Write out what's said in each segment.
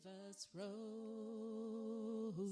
Give us roses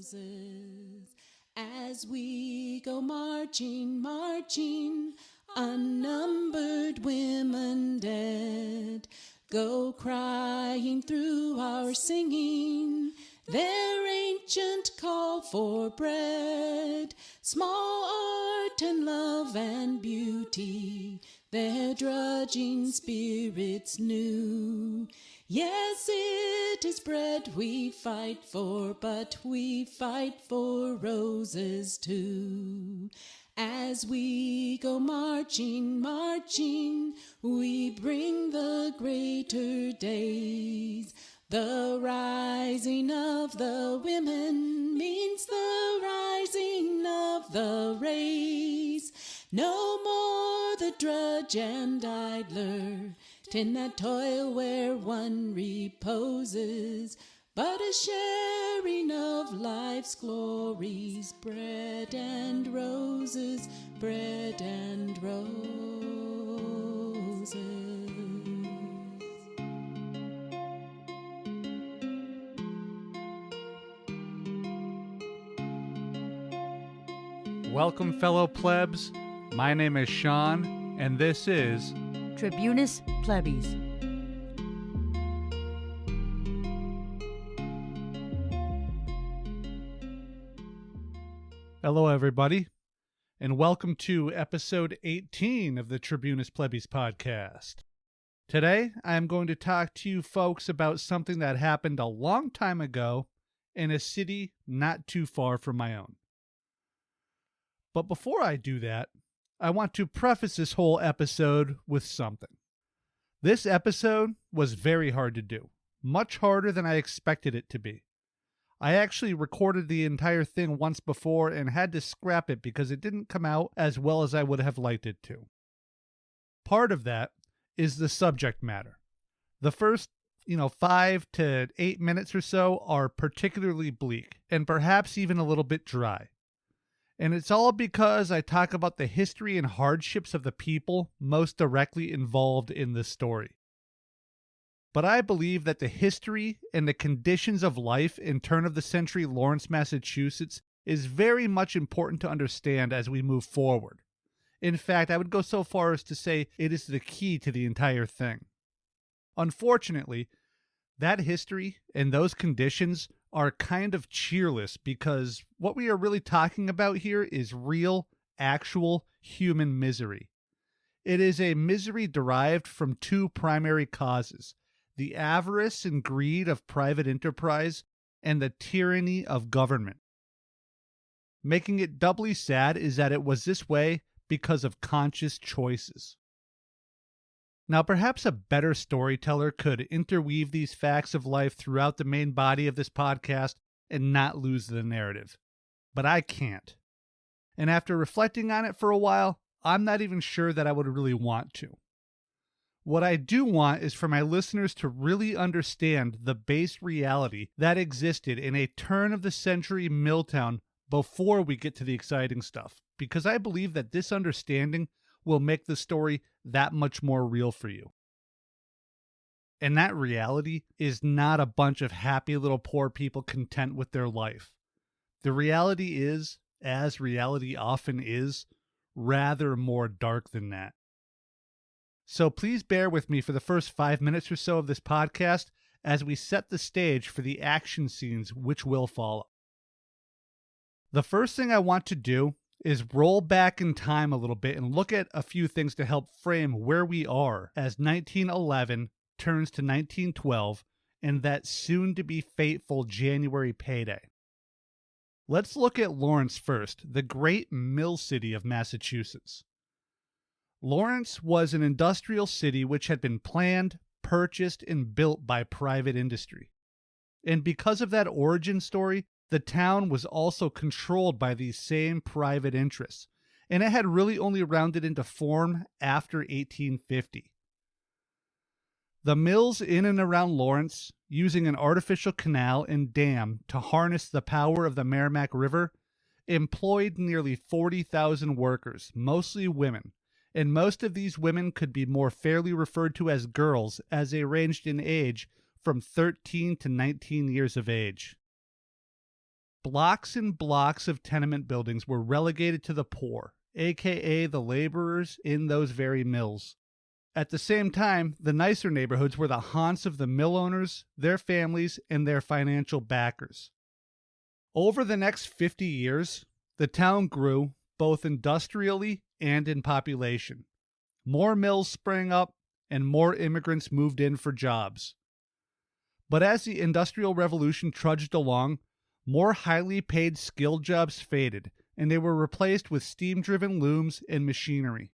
as we go marching, marching, unnumbered women dead go crying through our singing their ancient call for bread, small art and love and beauty, their drudging spirits new. Yes, it is bread we fight for, but we fight for roses too. As we go marching, marching, we bring the greater days. The rising of the women means the rising of the race. No more the drudge and idler, in that toil where one reposes, but a sharing of life's glories, bread and roses, bread and roses. Welcome, fellow plebs. My name is Sean, and this is Tribunus Plebis. Hello, everybody, and welcome to episode 18 of the Tribunus Plebis podcast. Today, I am going to talk to you folks about something that happened a long time ago in a city not too far from my own. But before I do that, I want to preface this whole episode with something. This episode was very hard to do, much harder than I expected it to be. I actually recorded the entire thing once before and had to scrap it because it didn't come out as well as I would have liked it to. Part of that is the subject matter. The first, 5 to 8 minutes or so are particularly bleak and perhaps even a little bit dry. And it's all because I talk about the history and hardships of the people most directly involved in this story. But I believe that the history and the conditions of life in turn-of-the-century Lawrence, Massachusetts is very much important to understand as we move forward. In fact, I would go so far as to say it is the key to the entire thing. Unfortunately, that history and those conditions are kind of cheerless because what we are really talking about here is real, actual human misery. It is a misery derived from two primary causes: the avarice and greed of private enterprise and the tyranny of government. Making it doubly sad is that it was this way because of conscious choices. Now, perhaps a better storyteller could interweave these facts of life throughout the main body of this podcast and not lose the narrative. But I can't. And after reflecting on it for a while, I'm not even sure that I would really want to. What I do want is for my listeners to really understand the base reality that existed in a turn-of-the-century mill town before we get to the exciting stuff, because I believe that this understanding will make the story that much more real for you. And that reality is not a bunch of happy little poor people content with their life. The reality is, as reality often is, rather more dark than that. So please bear with me for the first 5 minutes or so of this podcast as we set the stage for the action scenes which will follow. The first thing I want to do is roll back in time a little bit and look at a few things to help frame where we are as 1911 turns to 1912 and that soon-to-be fateful January payday. Let's look at Lawrence first, the great mill city of Massachusetts. Lawrence was an industrial city which had been planned, purchased, and built by private industry. And because of that origin story, the town was also controlled by these same private interests, and it had really only rounded into form after 1850. The mills in and around Lawrence, using an artificial canal and dam to harness the power of the Merrimack River, employed nearly 40,000 workers, mostly women, and most of these women could be more fairly referred to as girls as they ranged in age from 13 to 19 years of age. Blocks and blocks of tenement buildings were relegated to the poor, aka the laborers in those very mills. At the same time, the nicer neighborhoods were the haunts of the mill owners, their families, and their financial backers. Over the next 50 years, the town grew both industrially and in population. More mills sprang up, and more immigrants moved in for jobs. But as the Industrial Revolution trudged along, more highly paid skilled jobs faded, and they were replaced with steam-driven looms and machinery.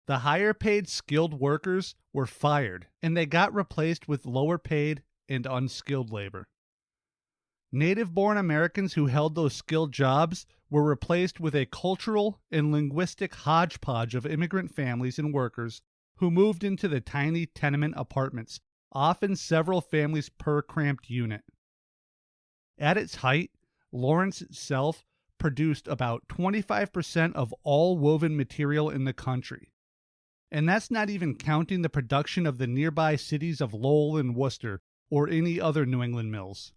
The higher paid skilled workers were fired, and they got replaced with lower paid and unskilled labor. Native-born Americans who held those skilled jobs were replaced with a cultural and linguistic hodgepodge of immigrant families and workers who moved into the tiny tenement apartments, often several families per cramped unit. At its height, Lawrence itself produced about 25% of all woven material in the country. And that's not even counting the production of the nearby cities of Lowell and Worcester or any other New England mills.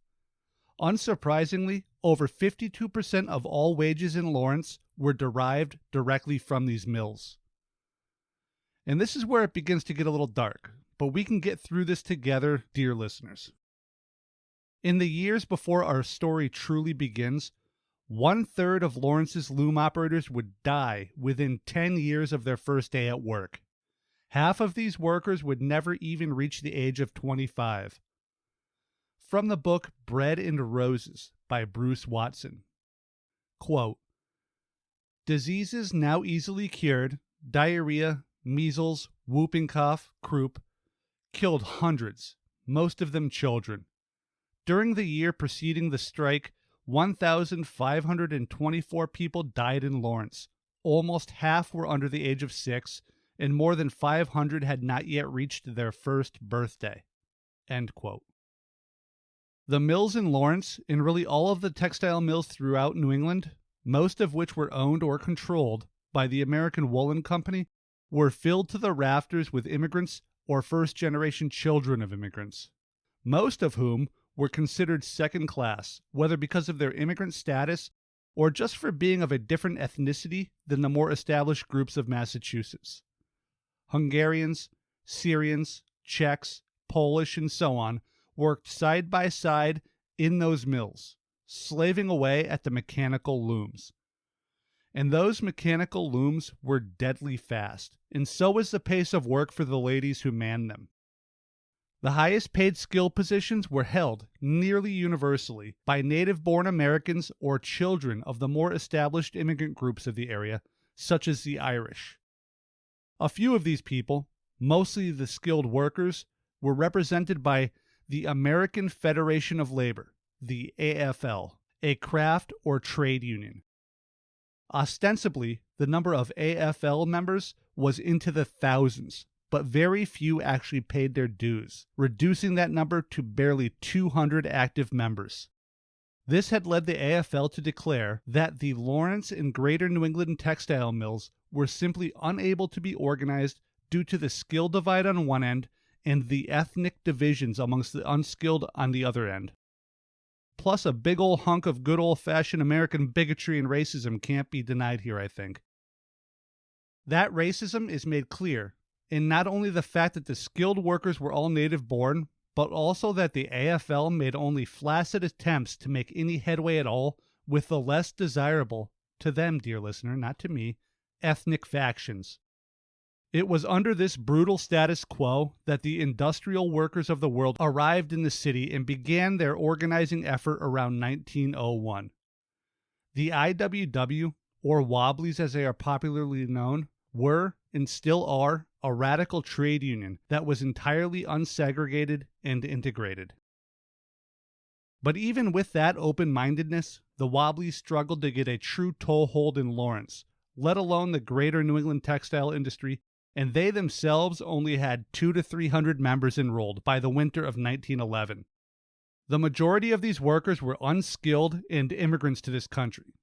Unsurprisingly, over 52% of all wages in Lawrence were derived directly from these mills. And this is where it begins to get a little dark, but we can get through this together, dear listeners. In the years before our story truly begins, 1/3 of Lawrence's loom operators would die within 10 years of their first day at work. Half of these workers would never even reach the age of 25. From the book Bread and Roses by Bruce Watson. Quote, diseases now easily cured, diarrhea, measles, whooping cough, croup, killed hundreds, most of them children. During the year preceding the strike, 1,524 people died in Lawrence. Almost half were under the age of 6, and more than 500 had not yet reached their first birthday. End quote. The mills in Lawrence, and really all of the textile mills throughout New England, most of which were owned or controlled by the American Woolen Company, were filled to the rafters with immigrants or first-generation children of immigrants, most of whom were considered second class, whether because of their immigrant status or just for being of a different ethnicity than the more established groups of Massachusetts. Hungarians, Syrians, Czechs, Polish, and so on worked side by side in those mills, slaving away at the mechanical looms. And those mechanical looms were deadly fast, and so was the pace of work for the ladies who manned them. The highest paid skill positions were held, nearly universally, by native-born Americans or children of the more established immigrant groups of the area, such as the Irish. A few of these people, mostly the skilled workers, were represented by the American Federation of Labor, the AFL, a craft or trade union. Ostensibly, the number of AFL members was into the thousands, but very few actually paid their dues, reducing that number to barely 200 active members. This had led the AFL to declare that the Lawrence and Greater New England textile mills were simply unable to be organized due to the skill divide on one end and the ethnic divisions amongst the unskilled on the other end. Plus, a big ol' hunk of good old-fashioned American bigotry and racism can't be denied here, I think. That racism is made clear in not only the fact that the skilled workers were all native-born, but also that the AFL made only flaccid attempts to make any headway at all with the less desirable, to them, dear listener, not to me, ethnic factions. It was under this brutal status quo that the industrial workers of the world arrived in the city and began their organizing effort around 1901. The IWW, or Wobblies as they are popularly known, were, and still are, a radical trade union that was entirely unsegregated and integrated. But even with that open-mindedness, the Wobblies struggled to get a true toehold in Lawrence, let alone the greater New England textile industry, and they themselves only had 200 to 300 members enrolled by the winter of 1911. The majority of these workers were unskilled and immigrants to this country,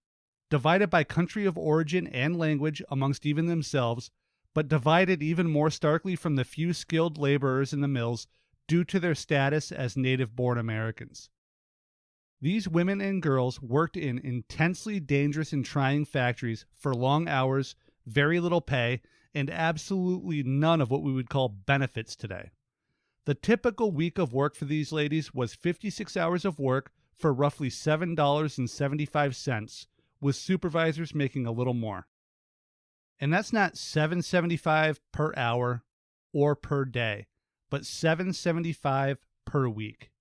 divided by country of origin and language amongst even themselves, but divided even more starkly from the few skilled laborers in the mills due to their status as native-born Americans. These women and girls worked in intensely dangerous and trying factories for long hours, very little pay, and absolutely none of what we would call benefits today. The typical week of work for these ladies was 56 hours of work for roughly $7.75, with supervisors making a little more. And that's not $7.75 per hour or per day, but $7.75 per week.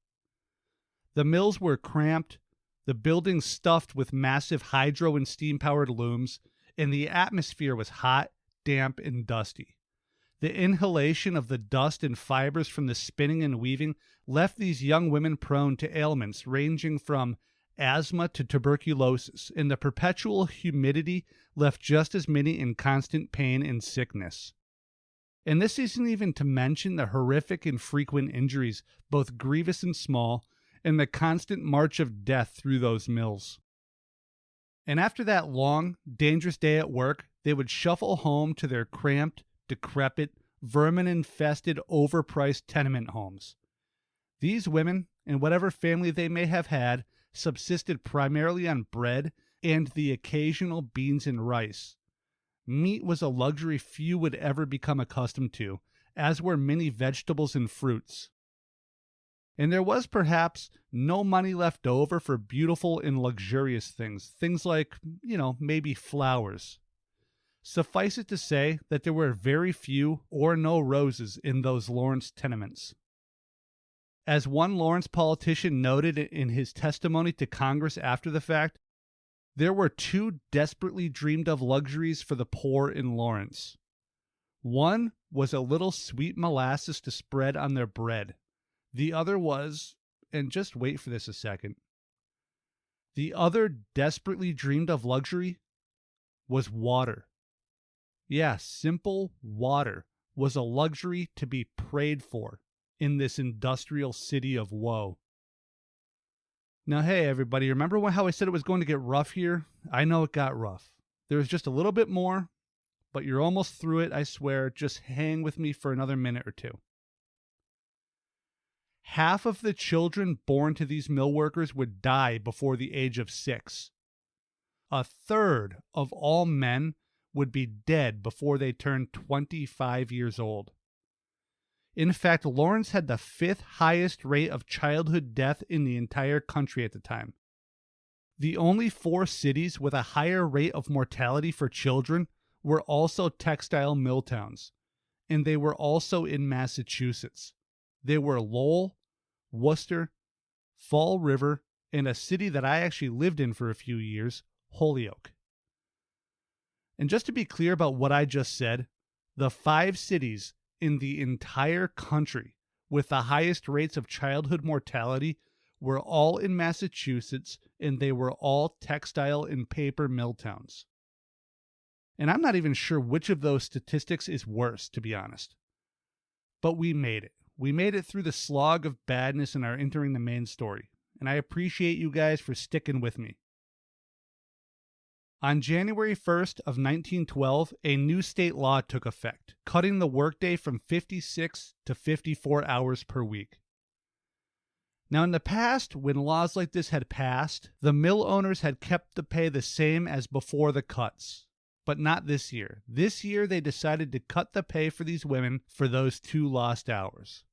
The mills were cramped, the buildings stuffed with massive hydro and steam-powered looms, and the atmosphere was hot, damp, and dusty. The inhalation of the dust and fibers from the spinning and weaving left these young women prone to ailments ranging from asthma to tuberculosis, and the perpetual humidity left just as many in constant pain and sickness. And this isn't even to mention the horrific and frequent injuries, both grievous and small, and the constant march of death through those mills. And after that long, dangerous day at work, they would shuffle home to their cramped, decrepit, vermin-infested, overpriced tenement homes. These women, and whatever family they may have had, subsisted primarily on bread and the occasional beans and rice. Meat was a luxury few would ever become accustomed to, as were many vegetables and fruits. And there was perhaps no money left over for beautiful and luxurious things like, maybe flowers. Suffice it to say that there were very few or no roses in those Lawrence tenements. As one Lawrence politician noted in his testimony to Congress after the fact, there were two desperately dreamed of luxuries for the poor in Lawrence. One was a little sweet molasses to spread on their bread. The other was, and just wait for this a second, the other desperately dreamed of luxury was water. Yeah, simple water was a luxury to be prayed for in this industrial city of woe. Now, hey, everybody, remember how I said it was going to get rough here? I know it got rough. There was just a little bit more, but you're almost through it, I swear. Just hang with me for another minute or two. Half of the children born to these mill workers would die before the age of 6. A third of all men would be dead before they turned 25 years old. In fact, Lawrence had the 5th highest rate of childhood death in the entire country at the time. The only 4 cities with a higher rate of mortality for children were also textile mill towns, and they were also in Massachusetts. They were Lowell, Worcester, Fall River, and a city that I actually lived in for a few years, Holyoke. And just to be clear about what I just said, the 5 cities in the entire country with the highest rates of childhood mortality were all in Massachusetts, and they were all textile and paper mill towns. And I'm not even sure which of those statistics is worse, to be honest. But we made it. We made it through the slog of badness and are entering the main story, and I appreciate you guys for sticking with me. On January 1st of 1912, a new state law took effect, cutting the workday from 56 to 54 hours per week. Now, in the past, when laws like this had passed, the mill owners had kept the pay the same as before the cuts. But not this year. This year, they decided to cut the pay for these women for those 2 lost hours.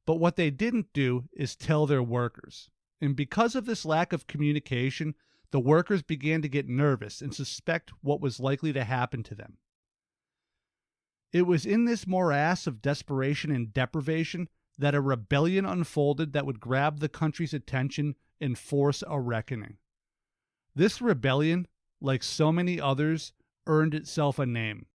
But what they didn't do is tell their workers. And because of this lack of communication, the workers began to get nervous and suspect what was likely to happen to them. It was in this morass of desperation and deprivation that a rebellion unfolded that would grab the country's attention and force a reckoning. This rebellion, like so many others, earned itself a name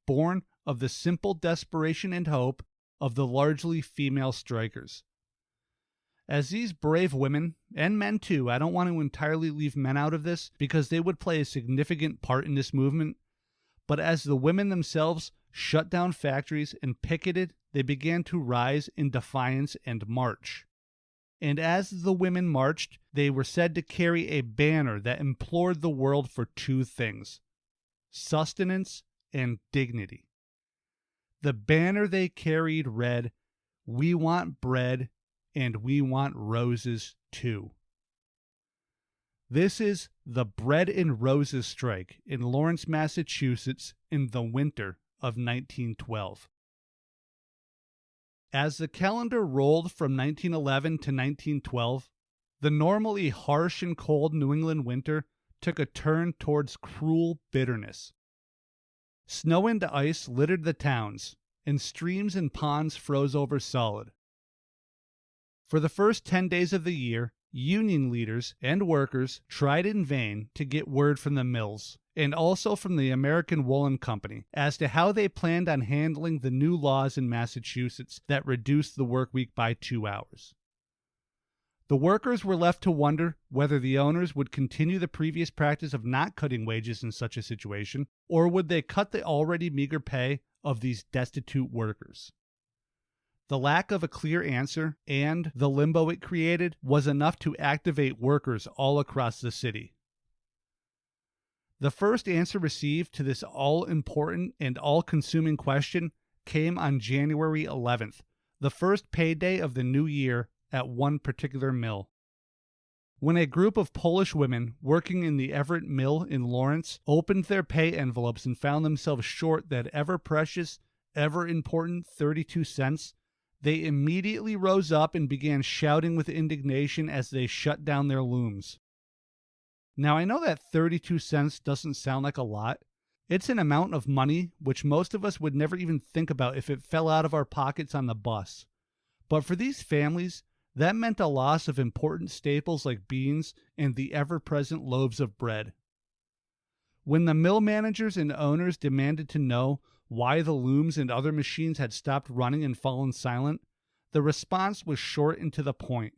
born of the simple desperation and hope of the largely female strikers. As these brave women, and men too, I don't want to entirely leave men out of this because they would play a significant part in this movement, but as the women themselves shut down factories and picketed, they began to rise in defiance and march. And as the women marched, they were said to carry a banner that implored the world for 2 things: sustenance and dignity. The banner they carried read, "We want bread, and we want roses too." This is the Bread and Roses strike in Lawrence, Massachusetts in the winter of 1912. As the calendar rolled from 1911 to 1912, the normally harsh and cold New England winter took a turn towards cruel bitterness. Snow and ice littered the towns, and streams and ponds froze over solid. For the first 10 days of the year, union leaders and workers tried in vain to get word from the mills, and also from the American Woolen Company, as to how they planned on handling the new laws in Massachusetts that reduced the work week by 2 hours. The workers were left to wonder whether the owners would continue the previous practice of not cutting wages in such a situation, or would they cut the already meager pay of these destitute workers. The lack of a clear answer and the limbo it created was enough to activate workers all across the city. The first answer received to this all-important and all-consuming question came on January 11th, the first payday of the new year at one particular mill. When a group of Polish women working in the Everett Mill in Lawrence opened their pay envelopes and found themselves short that ever-precious, ever-important 32 cents, they immediately rose up and began shouting with indignation as they shut down their looms. Now, I know that 32 cents doesn't sound like a lot. It's an amount of money which most of us would never even think about if it fell out of our pockets on the bus. But for these families, that meant a loss of important staples like beans and the ever-present loaves of bread. When the mill managers and owners demanded to know why the looms and other machines had stopped running and fallen silent, the response was short and to the point.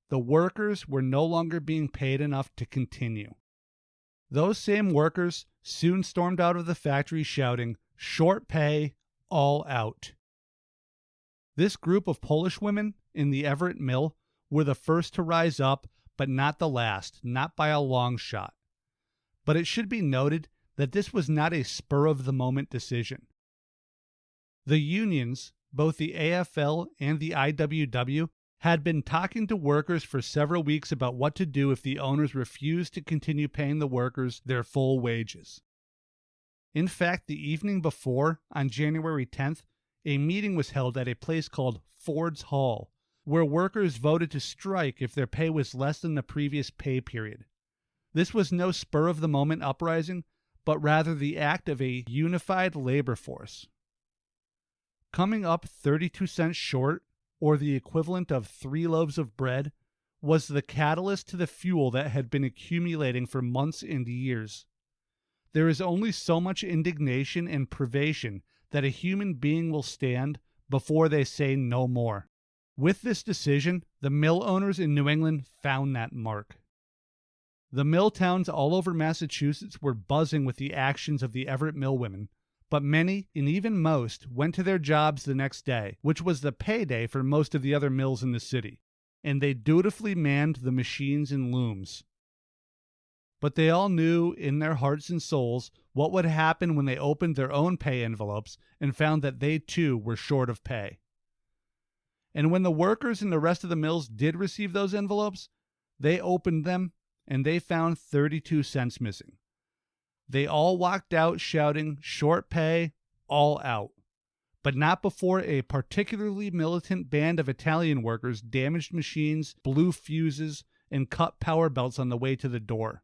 The workers were no longer being paid enough to continue. Those same workers soon stormed out of the factory shouting, "Short pay, all out." This group of Polish women in the Everett Mill were the first to rise up, but not the last, not by a long shot. But it should be noted that this was not a spur-of-the-moment decision. The unions, both the AFL and the IWW, had been talking to workers for several weeks about what to do if the owners refused to continue paying the workers their full wages. In fact, the evening before, on January 10th, a meeting was held at a place called Ford's Hall, where workers voted to strike if their pay was less than the previous pay period. This was no spur-of-the-moment uprising, but rather the act of a unified labor force. Coming up 32 cents short, or the equivalent of 3 loaves of bread, was the catalyst to the fuel that had been accumulating for months and years. There is only so much indignation and privation that a human being will stand before they say no more. With this decision, the mill owners in New England found that mark. The mill towns all over Massachusetts were buzzing with the actions of the Everett Mill women, but many, and even most, went to their jobs the next day, which was the payday for most of the other mills in the city, and they dutifully manned the machines and looms. But they all knew in their hearts and souls what would happen when they opened their own pay envelopes and found that they too were short of pay. And when the workers in the rest of the mills did receive those envelopes, they opened them and they found 32 cents missing. They all walked out shouting, "Short pay, all out." But not before a particularly militant band of Italian workers damaged machines, blew fuses, and cut power belts on the way to the door.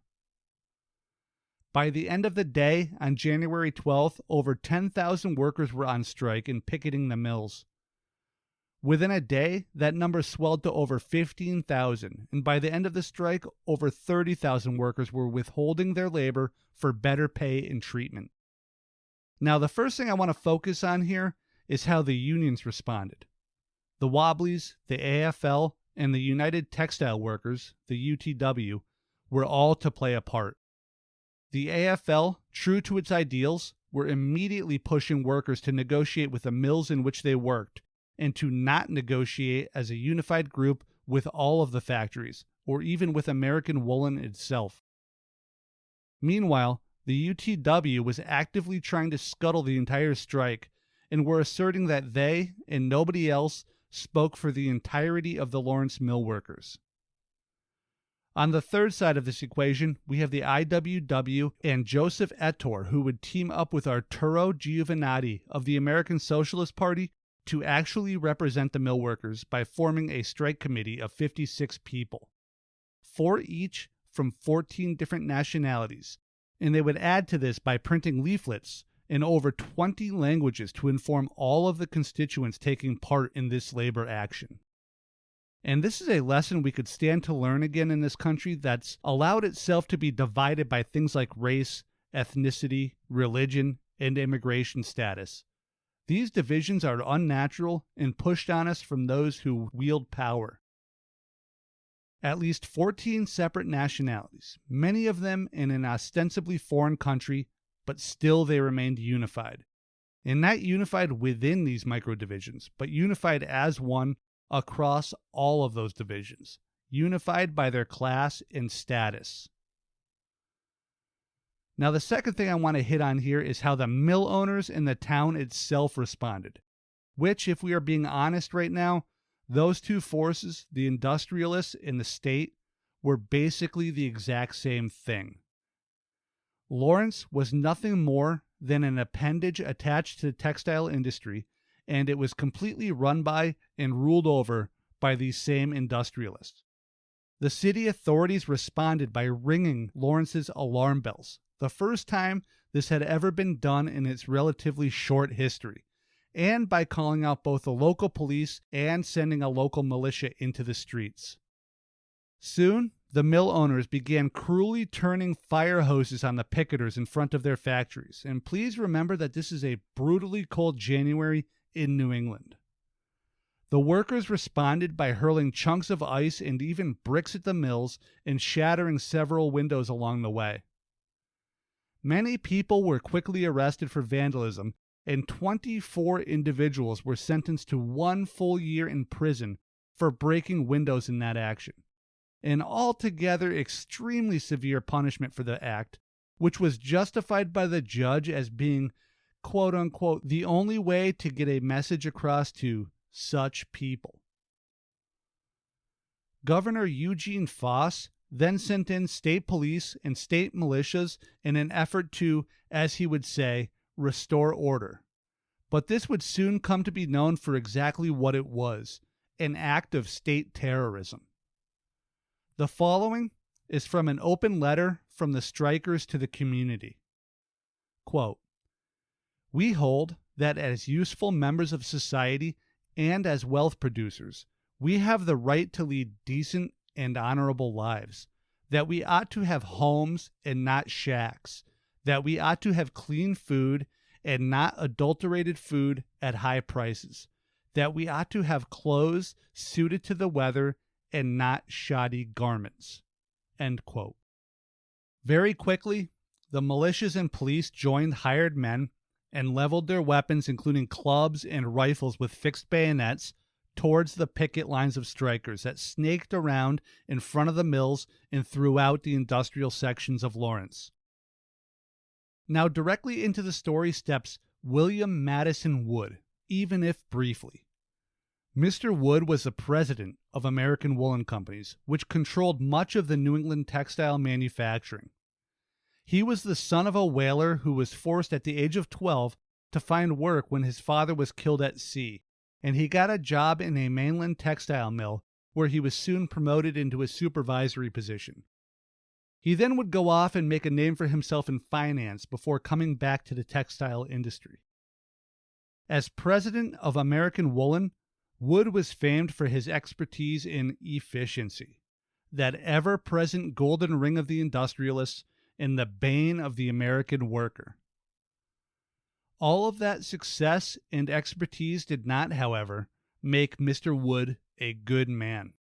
By the end of the day, on January 12th, over 10,000 workers were on strike and picketing the mills. Within a day, that number swelled to over 15,000, and by the end of the strike, over 30,000 workers were withholding their labor for better pay and treatment. Now, the first thing I want to focus on here is how the unions responded. The Wobblies, the AFL, and the United Textile Workers, the UTW, were all to play a part. The AFL, true to its ideals, were immediately pushing workers to negotiate with the mills in which they worked, and to not negotiate as a unified group with all of the factories, or even with American Woolen itself. Meanwhile, the UTW was actively trying to scuttle the entire strike, and were asserting that they, and nobody else, spoke for the entirety of the Lawrence mill workers. On the third side of this equation, we have the IWW and Joseph Ettore, who would team up with Arturo Giovannitti of the American Socialist Party to actually represent the mill workers by forming a strike committee of 56 people, 4 each from 14 different nationalities, and they would add to this by printing leaflets in over 20 languages to inform all of the constituents taking part in this labor action. And this is a lesson we could stand to learn again in this country that's allowed itself to be divided by things like race, ethnicity, religion, and immigration status. These divisions are unnatural and pushed on us from those who wield power. At least 14 separate nationalities, many of them in an ostensibly foreign country, but still they remained unified. And not unified within these micro-divisions, but unified as one across all of those divisions, unified by their class and status. Now, the second thing I want to hit on here is how the mill owners and the town itself responded, which, if we are being honest right now, those two forces, the industrialists and the state, were basically the exact same thing. Lawrence was nothing more than an appendage attached to the textile industry, and it was completely run by and ruled over by these same industrialists. The city authorities responded by ringing Lawrence's alarm bells, the first time this had ever been done in its relatively short history, and by calling out both the local police and sending a local militia into the streets. Soon, the mill owners began cruelly turning fire hoses on the picketers in front of their factories, and please remember that this is a brutally cold January in New England. The workers responded by hurling chunks of ice and even bricks at the mills and shattering several windows along the way. Many people were quickly arrested for vandalism, and 24 individuals were sentenced to 1 full year in prison for breaking windows in that action. An altogether extremely severe punishment for the act, which was justified by the judge as being quote-unquote, the only way to get a message across to such people. Governor Eugene Foss then sent in state police and state militias in an effort to, as he would say, restore order. But this would soon come to be known for exactly what it was, an act of state terrorism. The following is from an open letter from the strikers to the community. Quote, "We hold that as useful members of society and as wealth producers, we have the right to lead decent and honorable lives, that we ought to have homes and not shacks, that we ought to have clean food and not adulterated food at high prices, that we ought to have clothes suited to the weather and not shoddy garments." End quote. Very quickly, the militias and police joined hired men and leveled their weapons, including clubs and rifles with fixed bayonets, towards the picket lines of strikers that snaked around in front of the mills and throughout the industrial sections of Lawrence. Now, directly into the story steps William Madison Wood, even if briefly. Mr. Wood was the president of American Woolen Companies, which controlled much of the New England textile manufacturing. He was the son of a whaler who was forced at the age of 12 to find work when his father was killed at sea, and he got a job in a mainland textile mill where he was soon promoted into a supervisory position. He then would go off and make a name for himself in finance before coming back to the textile industry. As president of American Woolen, Wood was famed for his expertise in efficiency, that ever-present golden ring of the industrialists and the bane of the American worker. All of that success and expertise did not, however, make Mr. Wood a good man.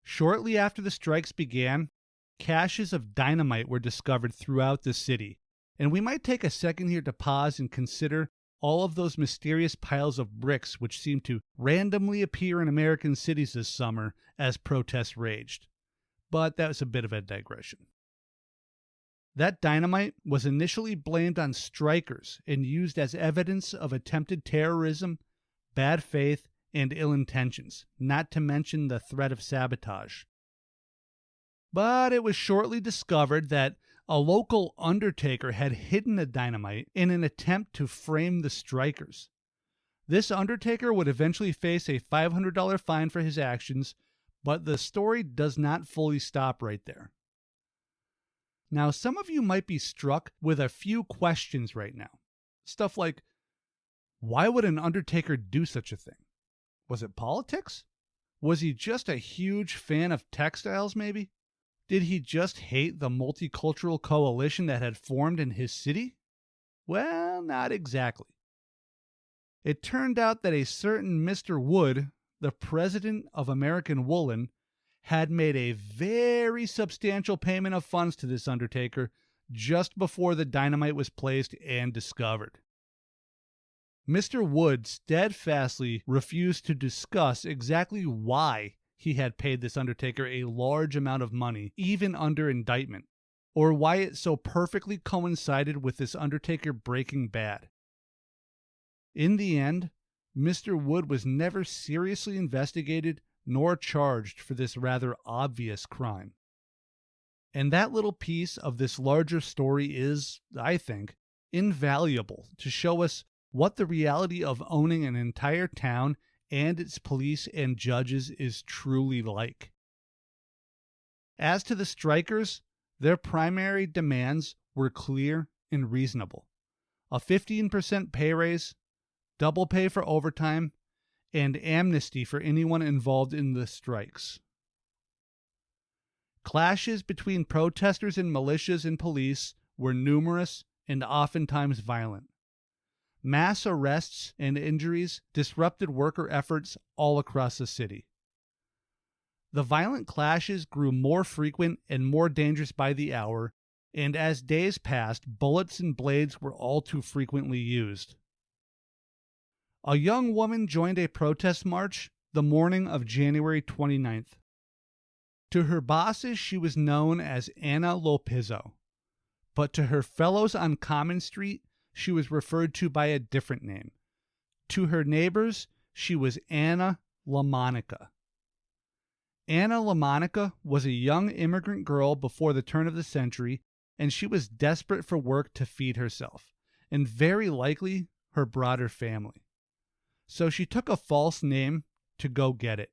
Shortly after the strikes began, caches of dynamite were discovered throughout the city, and we might take a second here to pause and consider all of those mysterious piles of bricks which seemed to randomly appear in American cities this summer as protests raged. But that was a bit of a digression. That dynamite was initially blamed on strikers and used as evidence of attempted terrorism, bad faith, and ill intentions, not to mention the threat of sabotage. But it was shortly discovered that a local undertaker had hidden the dynamite in an attempt to frame the strikers. This undertaker would eventually face a $500 fine for his actions, but the story does not fully stop right there. Now, some of you might be struck with a few questions right now. Stuff like, why would an undertaker do such a thing? Was it politics? Was he just a huge fan of textiles, maybe? Did he just hate the multicultural coalition that had formed in his city? Well, not exactly. It turned out that a certain Mr. Wood, the president of American Woolen, had made a very substantial payment of funds to this undertaker just before the dynamite was placed and discovered. Mr. Wood steadfastly refused to discuss exactly why he had paid this undertaker a large amount of money, even under indictment, or why it so perfectly coincided with this undertaker breaking bad. In the end, Mr. Wood was never seriously investigated nor charged for this rather obvious crime. And that little piece of this larger story is, I think, invaluable to show us what the reality of owning an entire town and its police and judges is truly like. As to the strikers, their primary demands were clear and reasonable. A 15% pay raise, double pay for overtime, and amnesty for anyone involved in the strikes. Clashes between protesters and militias and police were numerous and oftentimes violent. Mass arrests and injuries disrupted worker efforts all across the city. The violent clashes grew more frequent and more dangerous by the hour, and as days passed, bullets and blades were all too frequently used. A young woman joined a protest march the morning of January 29th. To her bosses, she was known as Anna Lopizzo, but to her fellows on Common Street, she was referred to by a different name. To her neighbors, she was Anna LaMonica. Anna LaMonica was a young immigrant girl before the turn of the century, and she was desperate for work to feed herself, and very likely her broader family. So she took a false name to go get it.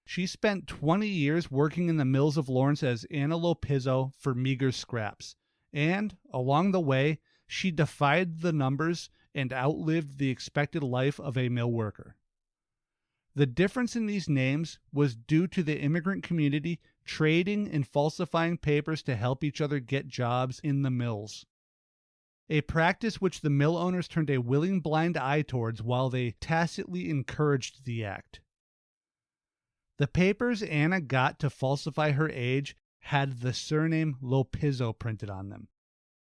She spent 20 years working in the mills of Lawrence as Anna Lopizzo for meager scraps, and, along the way, she defied the numbers and outlived the expected life of a mill worker. The difference in these names was due to the immigrant community trading and falsifying papers to help each other get jobs in the mills, a practice which the mill owners turned a willing blind eye towards while they tacitly encouraged the act. The papers Anna got to falsify her age had the surname Lopizzo printed on them.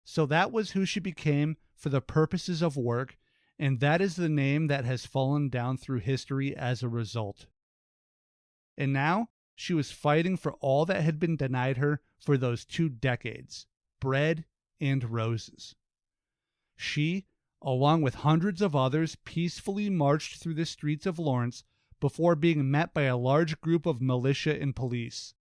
So that was who she became for the purposes of work, and that is the name that has fallen down through history as a result. And now she was fighting for all that had been denied her for those 2 decades, bread and roses. She, along with hundreds of others, peacefully marched through the streets of Lawrence before being met by a large group of militia and police.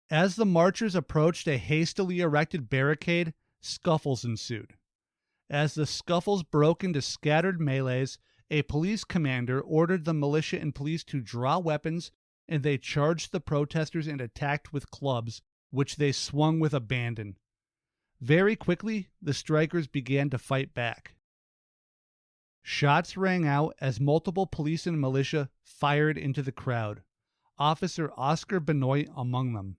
As the marchers approached a hastily erected barricade, scuffles ensued. As the scuffles broke into scattered melees, a police commander ordered the militia and police to draw weapons, and they charged the protesters and attacked with clubs, which they swung with abandon. Very quickly, the strikers began to fight back. Shots rang out as multiple police and militia fired into the crowd, Officer Oscar Benoit among them.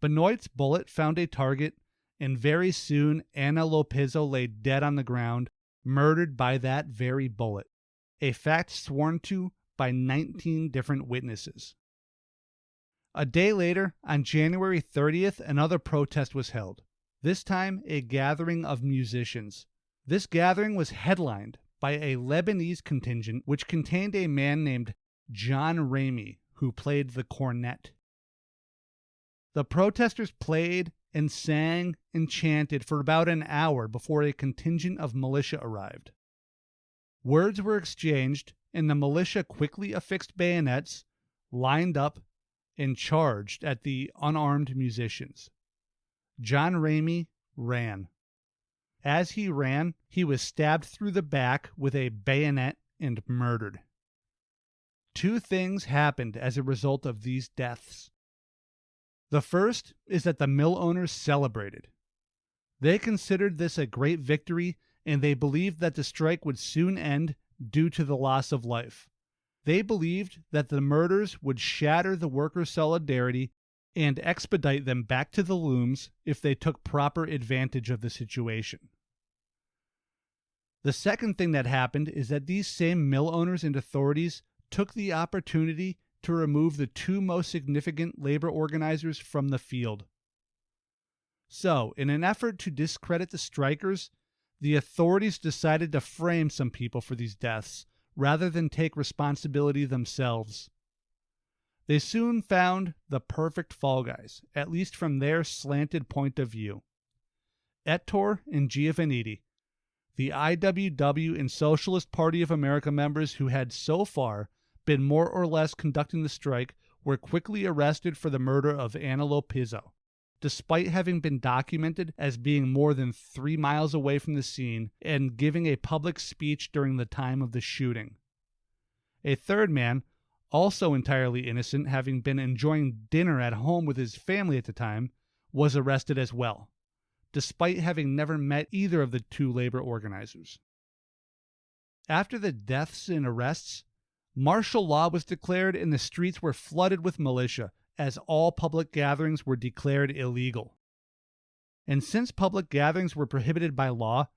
Benoit's bullet found a target, and very soon Anna Lopizzo lay dead on the ground, murdered by that very bullet, a fact sworn to by 19 different witnesses. A day later, on January 30th, another protest was held, this time a gathering of musicians. This gathering was headlined by a Lebanese contingent which contained a man named John Ramey, who played the cornet. The protesters played and sang and chanted for about an hour before a contingent of militia arrived. Words were exchanged, and the militia quickly affixed bayonets, lined up, and charged at the unarmed musicians. John Ramey ran. As he ran, he was stabbed through the back with a bayonet and murdered. 2 things happened as a result of these deaths. The first is that the mill owners celebrated. They considered this a great victory, and they believed that the strike would soon end due to the loss of life. They believed that the murders would shatter the workers' solidarity and expedite them back to the looms if they took proper advantage of the situation. The second thing that happened is that these same mill owners and authorities took the opportunity to remove the 2 most significant labor organizers from the field. So, in an effort to discredit the strikers, the authorities decided to frame some people for these deaths, rather than take responsibility themselves. They soon found the perfect fall guys, at least from their slanted point of view. Ettore and Giovannitti, the IWW and Socialist Party of America members who had so far been more or less conducting the strike, were quickly arrested for the murder of Anello Pizzo, despite having been documented as being more than 3 miles away from the scene and giving a public speech during the time of the shooting. A third man, also entirely innocent, having been enjoying dinner at home with his family at the time, was arrested as well, despite having never met either of the 2 labor organizers. After the deaths and arrests, martial law was declared and the streets were flooded with militia, as all public gatherings were declared illegal. And since public gatherings were prohibited by law,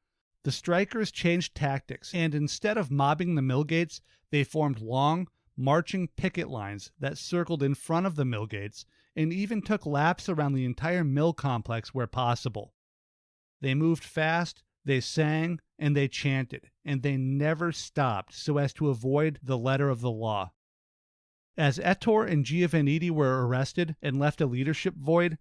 the strikers changed tactics, and instead of mobbing the mill gates, they formed long, marching picket lines that circled in front of the mill gates and even took laps around the entire mill complex where possible. They moved fast, they sang, and they chanted, and they never stopped so as to avoid the letter of the law. As Ettore and Giovannitti were arrested and left a leadership void,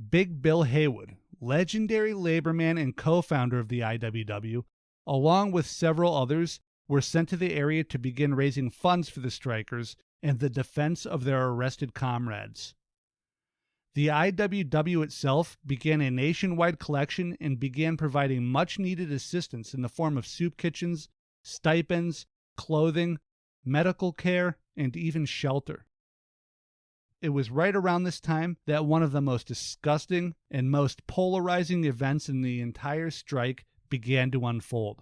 Big Bill Haywood, legendary laborman and co-founder of the IWW, along with several others, were sent to the area to begin raising funds for the strikers and the defense of their arrested comrades. The IWW itself began a nationwide collection and began providing much-needed assistance in the form of soup kitchens, stipends, clothing, medical care, and even shelter. It was right around this time that one of the most disgusting and most polarizing events in the entire strike began to unfold.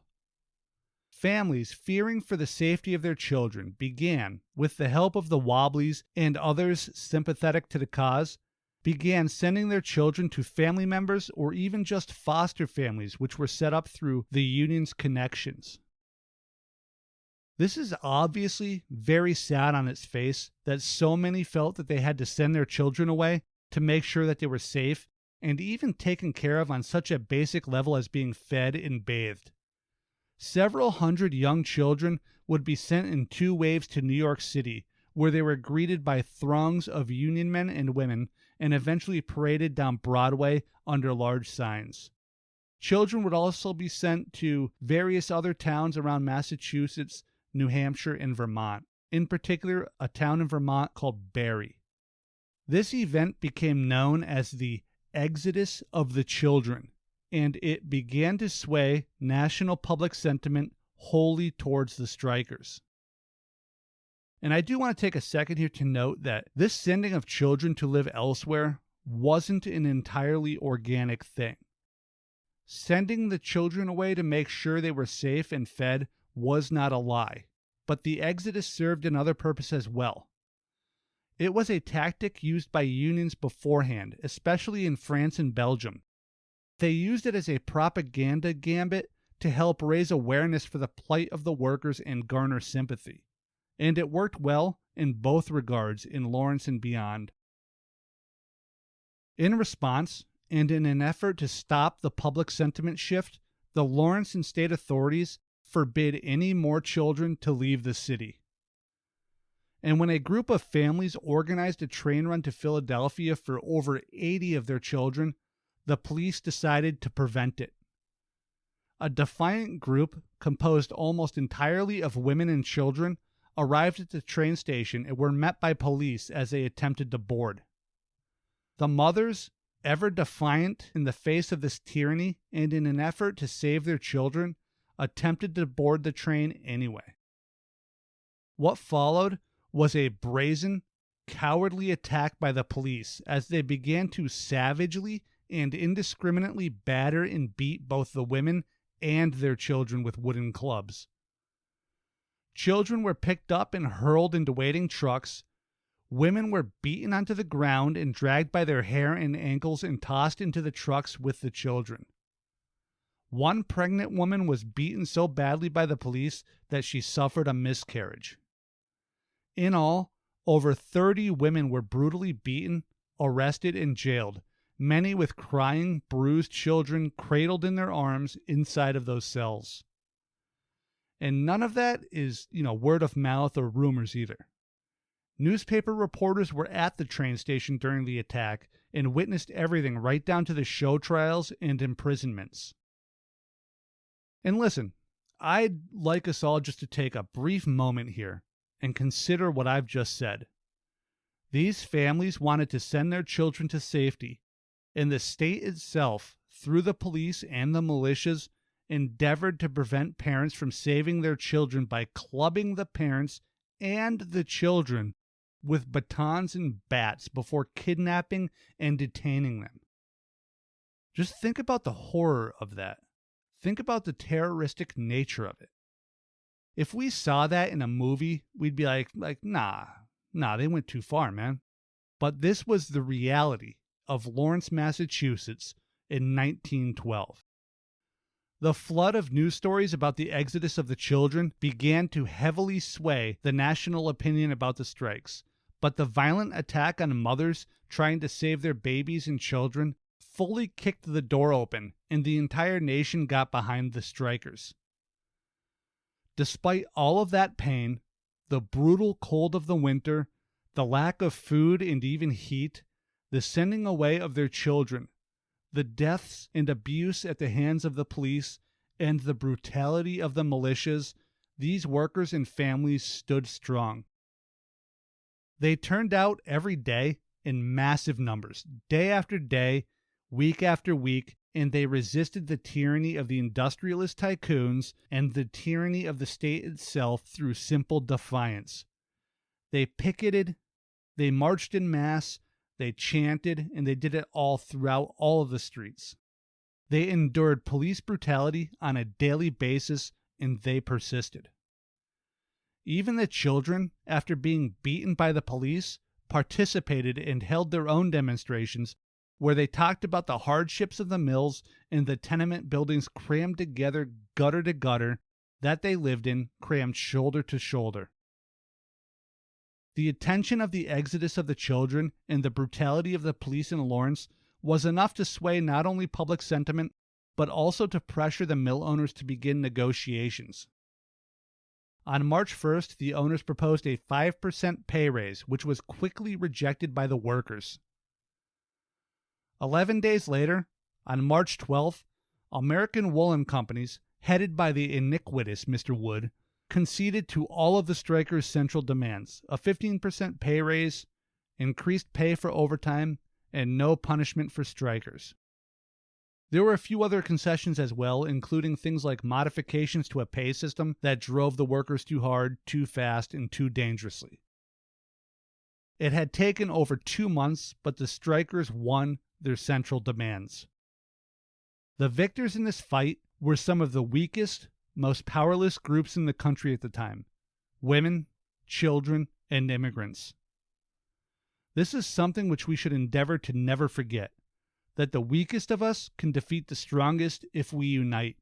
Families, fearing for the safety of their children, began, with the help of the Wobblies and others sympathetic to the cause, began sending their children to family members or even just foster families which were set up through the union's connections. This is obviously very sad on its face that so many felt that they had to send their children away to make sure that they were safe and even taken care of on such a basic level as being fed and bathed. Several hundred young children would be sent in 2 waves to New York City, where they were greeted by throngs of union men and women and eventually paraded down Broadway under large signs. Children would also be sent to various other towns around Massachusetts, New Hampshire, and Vermont, in particular a town in Vermont called Barry. This event became known as the Exodus of the Children, and it began to sway national public sentiment wholly towards the strikers. And I do want to take a second here to note that this sending of children to live elsewhere wasn't an entirely organic thing. Sending the children away to make sure they were safe and fed was not a lie, but the exodus served another purpose as well. It was a tactic used by unions beforehand, especially in France and Belgium. They used it as a propaganda gambit to help raise awareness for the plight of the workers and garner sympathy. And it worked well in both regards in Lawrence and beyond. In response, and in an effort to stop the public sentiment shift, the Lawrence and state authorities forbid any more children to leave the city. And when a group of families organized a train run to Philadelphia for over 80 of their children, the police decided to prevent it. a defiant group composed almost entirely of women and children arrived at the train station and were met by police as they attempted to board. The mothers, ever defiant in the face of this tyranny and in an effort to save their children, attempted to board the train anyway. What followed was a brazen, cowardly attack by the police as they began to savagely and indiscriminately batter and beat both the women and their children with wooden clubs. Children were picked up and hurled into waiting trucks. Women were beaten onto the ground and dragged by their hair and ankles and tossed into the trucks with the children. One pregnant woman was beaten so badly by the police that she suffered a miscarriage. In all, over 30 women were brutally beaten, arrested, and jailed, many with crying, bruised children cradled in their arms inside of those cells. And none of that is, word of mouth or rumors either. Newspaper reporters were at the train station during the attack and witnessed everything right down to the show trials and imprisonments. And listen, I'd like us all just to take a brief moment here and consider what I've just said. These families wanted to send their children to safety, and the state itself, through the police and the militias, endeavored to prevent parents from saving their children by clubbing the parents and the children with batons and bats before kidnapping and detaining them. Just think about the horror of that. Think about the terroristic nature of it. If we saw that in a movie, we'd be like, nah, they went too far, man. But this was the reality of Lawrence, Massachusetts in 1912. The flood of news stories about the exodus of the children began to heavily sway the national opinion about the strikes, but the violent attack on mothers trying to save their babies and children fully kicked the door open, and the entire nation got behind the strikers. Despite all of that pain, the brutal cold of the winter, the lack of food and even heat, the sending away of their children, the deaths and abuse at the hands of the police, and the brutality of the militias, these workers and families stood strong. They turned out every day in massive numbers, day after day, week after week, and they resisted the tyranny of the industrialist tycoons and the tyranny of the state itself through simple defiance. They picketed, they marched in mass, they chanted, and they did it all throughout all of the streets. They endured police brutality on a daily basis, and they persisted. Even the children, after being beaten by the police, participated and held their own demonstrations where they talked about the hardships of the mills and the tenement buildings crammed together gutter to gutter that they lived in, crammed shoulder to shoulder. The attention of the exodus of the children and the brutality of the police in Lawrence was enough to sway not only public sentiment, but also to pressure the mill owners to begin negotiations. On March 1st, the owners proposed a 5% pay raise, which was quickly rejected by the workers. 11 days later, on March 12th, American woolen companies, headed by the iniquitous Mr. Wood, conceded to all of the strikers' central demands, a 15% pay raise, increased pay for overtime, and no punishment for strikers. There were a few other concessions as well, including things like modifications to a pay system that drove the workers too hard, too fast, and too dangerously. It had taken over 2 months, but the strikers won their central demands. The victors in this fight were some of the weakest, most powerless groups in the country at the time: women, children, and immigrants. This is something which we should endeavor to never forget, that the weakest of us can defeat the strongest if we unite.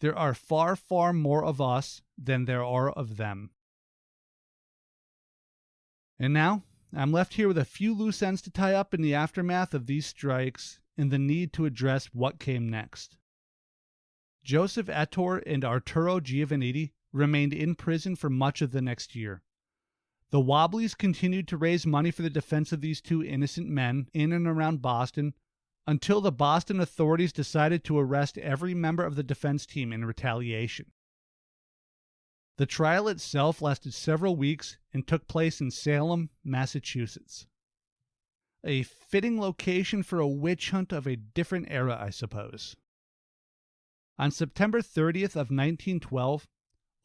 There are far, far more of us than there are of them. And now, I'm left here with a few loose ends to tie up in the aftermath of these strikes and the need to address what came next. Joseph Ettore and Arturo Giovannitti remained in prison for much of the next year. The Wobblies continued to raise money for the defense of these two innocent men in and around Boston until the Boston authorities decided to arrest every member of the defense team in retaliation. The trial itself lasted several weeks and took place in Salem, Massachusetts. A fitting location for a witch hunt of a different era, I suppose. On September 30th of 1912,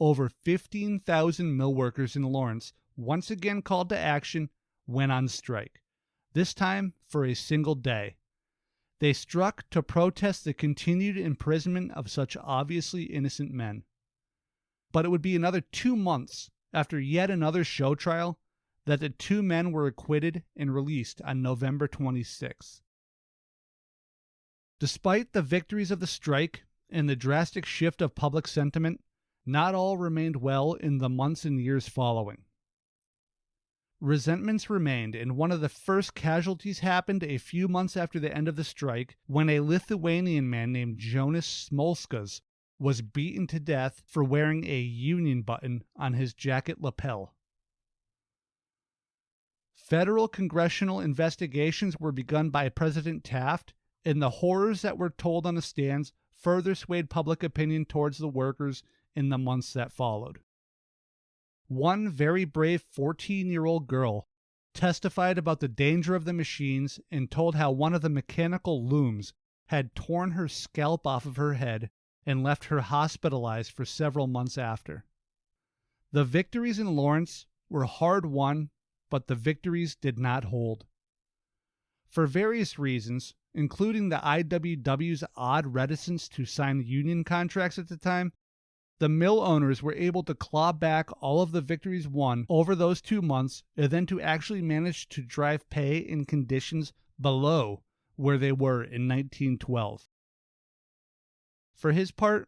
over 15,000 mill workers in Lawrence, once again called to action, went on strike, this time for a single day. They struck to protest the continued imprisonment of such obviously innocent men. But it would be another 2 months after yet another show trial that the two men were acquitted and released on November 26th. Despite the victories of the strike and the drastic shift of public sentiment, not all remained well in the months and years following. Resentments remained, and one of the first casualties happened a few months after the end of the strike when a Lithuanian man named Jonas Smolskas was beaten to death for wearing a Union button on his jacket lapel. Federal congressional investigations were begun by President Taft, and the horrors that were told on the stands further swayed public opinion towards the workers in the months that followed. One very brave 14-year-old girl testified about the danger of the machines and told how one of the mechanical looms had torn her scalp off of her head and left her hospitalized for several months after. The victories in Lawrence were hard won, but the victories did not hold. For various reasons, including the IWW's odd reticence to sign union contracts at the time, the mill owners were able to claw back all of the victories won over those 2 months and then to actually manage to drive pay in conditions below where they were in 1912. For his part,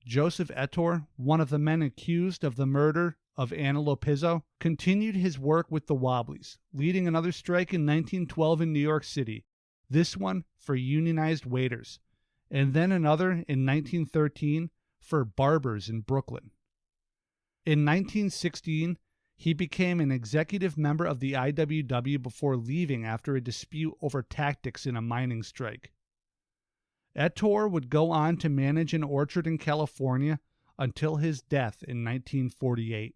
Joseph Ettore, one of the men accused of the murder of Anna Lopizzo, continued his work with the Wobblies, leading another strike in 1912 in New York City, this one for unionized waiters, and then another in 1913 for barbers in Brooklyn. In 1916, he became an executive member of the IWW before leaving after a dispute over tactics in a mining strike. Ettore would go on to manage an orchard in California until his death in 1948.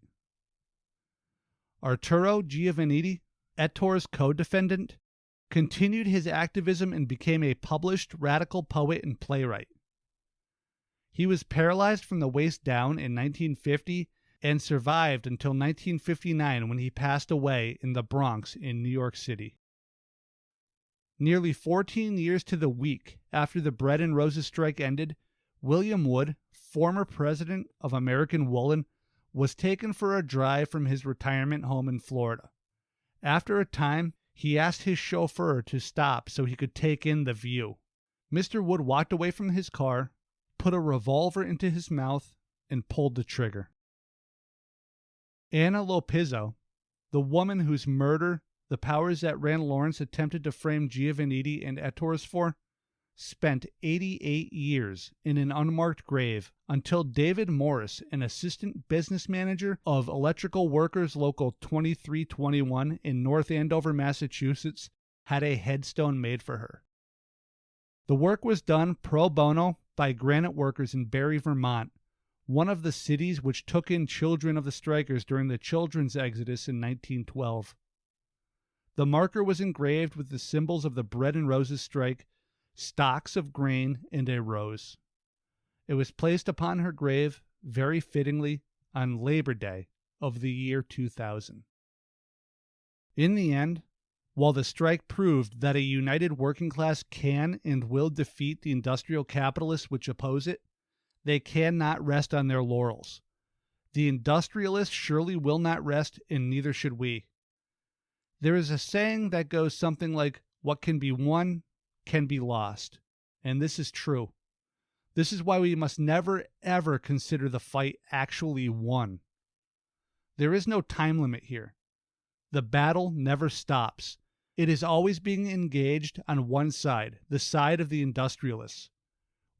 Arturo Giovannitti, Ettore's co-defendant, continued his activism and became a published radical poet and playwright. He was paralyzed from the waist down in 1950 and survived until 1959 when he passed away in the Bronx in New York City. Nearly 14 years to the week after the Bread and Roses strike ended, William Wood, former president of American Woolen, was taken for a drive from his retirement home in Florida. After a time, he asked his chauffeur to stop so he could take in the view. Mr. Wood walked away from his car, put a revolver into his mouth, and pulled the trigger. Anna Lopizzo, the woman whose murder the powers that ran Lawrence attempted to frame Giovannitti and Ettores for, spent 88 years in an unmarked grave until David Morris, an assistant business manager of Electrical Workers Local 2321 in North Andover, Massachusetts, had a headstone made for her. The work was done pro bono by granite workers in Barre, Vermont, one of the cities which took in children of the strikers during the children's exodus in 1912. The marker was engraved with the symbols of the Bread and Roses strike, stalks of grain, and a rose. It was placed upon her grave, very fittingly, on Labor Day of the year 2000. In the end, while the strike proved that a united working class can and will defeat the industrial capitalists which oppose it, they cannot rest on their laurels. The industrialists surely will not rest, and neither should we. There is a saying that goes something like, what can be won can be lost. And this is true. This is why we must never, ever consider the fight actually won. There is no time limit here. The battle never stops. It is always being engaged on one side, the side of the industrialists.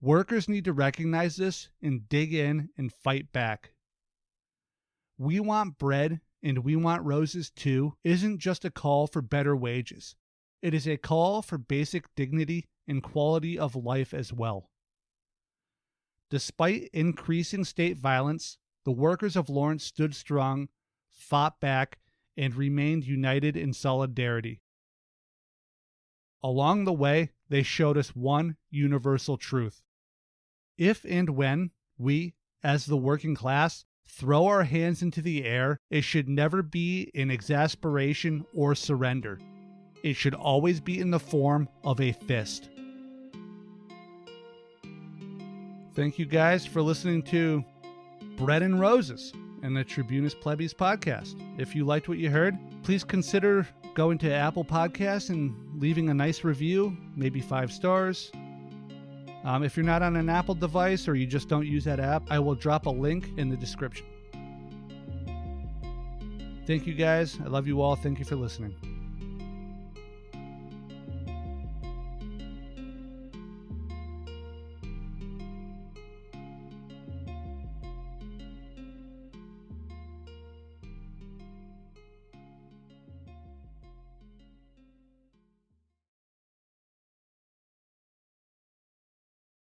Workers need to recognize this and dig in and fight back. We want bread and we want roses too isn't just a call for better wages. It is a call for basic dignity and quality of life as well. Despite increasing state violence, the workers of Lawrence stood strong, fought back, and remained united in solidarity. Along the way, they showed us one universal truth. If and when we, as the working class, throw our hands into the air, it should never be in exasperation or surrender. It should always be in the form of a fist. Thank you guys for listening to Bread and Roses and the Tribunus Plebis podcast. If you liked what you heard, please consider going to Apple Podcasts and leaving a nice review, maybe 5 stars. If you're not on an Apple device or you just don't use that app, I will drop a link in the description. Thank you guys. I love you all. Thank you for listening.